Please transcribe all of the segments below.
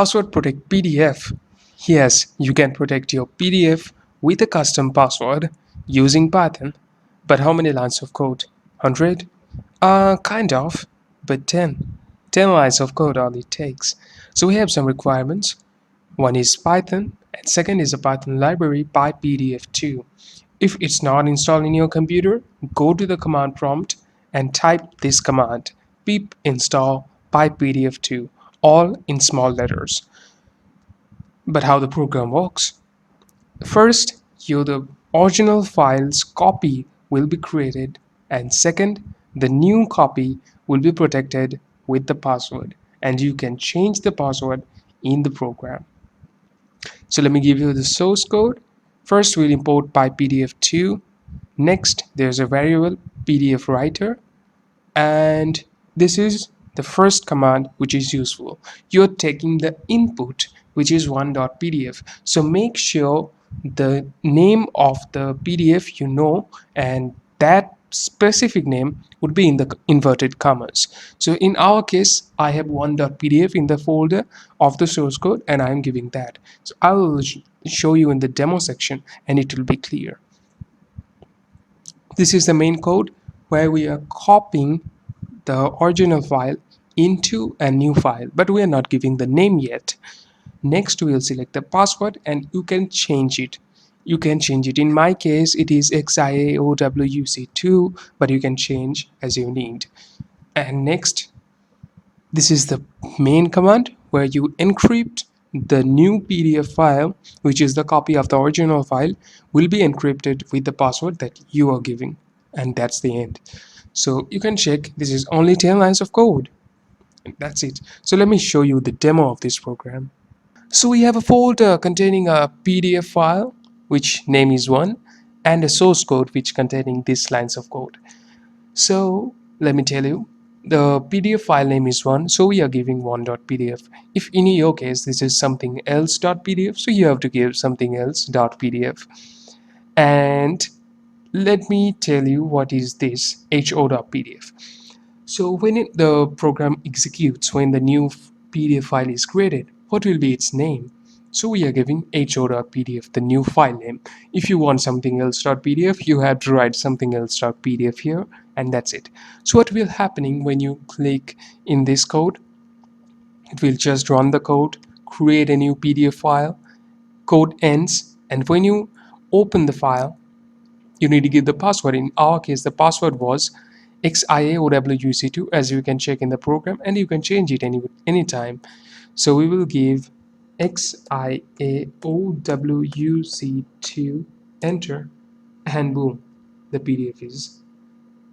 Password protect PDF. Yes, you can protect your PDF with a custom password using Python. But how many lines of code? 100? Kind of, but 10. 10 lines of code all it takes. So we have some requirements. One is Python, and second is a Python library pydf2. If it's not installed in your computer, go to the command prompt and type this command pip install pydf2, all in small letters. But how the program works? First, the original file's copy will be created, and second, the new copy will be protected with the password, and you can change the password in the program. So let me give you the source code. First, we'll import pydf2. Next, there's a variable pdf writer, and this is the first command which is useful. You're taking the input, which is 1.pdf. So make sure the name of the PDF you know, and that specific name would be in the inverted commas. So in our case, I have 1.pdf in the folder of the source code, and I'm giving that. So I will show you in the demo section, and it will be clear. This is the main code where we are copying the original file into a new file, but we are not giving the name yet. Next, we will select the password, and you can change it. You can change it. In my case, it is xiaowc2, but you can change as you need. And next, this is the main command where you encrypt the new PDF file, which is the copy of the original file, will be encrypted with the password that you are giving. And that's the end. So you can check, this is only 10 lines of code. That's it. So let me show you the demo of this program. So we have a folder containing a PDF file, which name is 1, and a source code which containing these lines of code. So let me tell you, the PDF file name is 1, so we are giving 1.pdf. If in your case this is something else.pdf, so you have to give something else.pdf. And let me tell you what is this ho.pdf. So when the program executes, when the new PDF file is created, what will be its name? So we are giving ho.pdf, the new file name. If you want something else.pdf, you have to write something else.pdf here, and that's it. So what will happening when you click in this code? It will just run the code, create a new PDF file, code ends, and when you open the file, you need to give the password. In our case, the password was xiaowc2, as you can check in the program, and you can change it anytime. So we will give xiaowc2, enter, and boom, the PDF is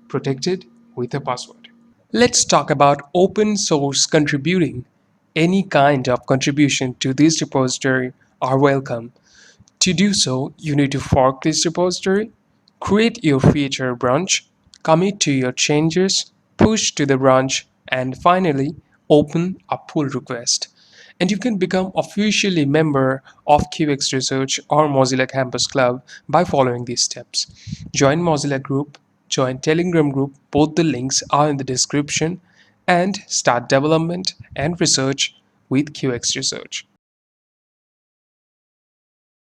protected with a password. Let's talk about open source contributing. Any kind of contribution to this repository are welcome. To do so, you need to fork this repository, create your feature branch, commit to your changes, push to the branch, and finally open a pull request. And you can become officially member of qxresearch or Mozilla Campus Club by following these steps. Join Mozilla group, join Telegram group, both the links are in the description, and start development and research with qxresearch.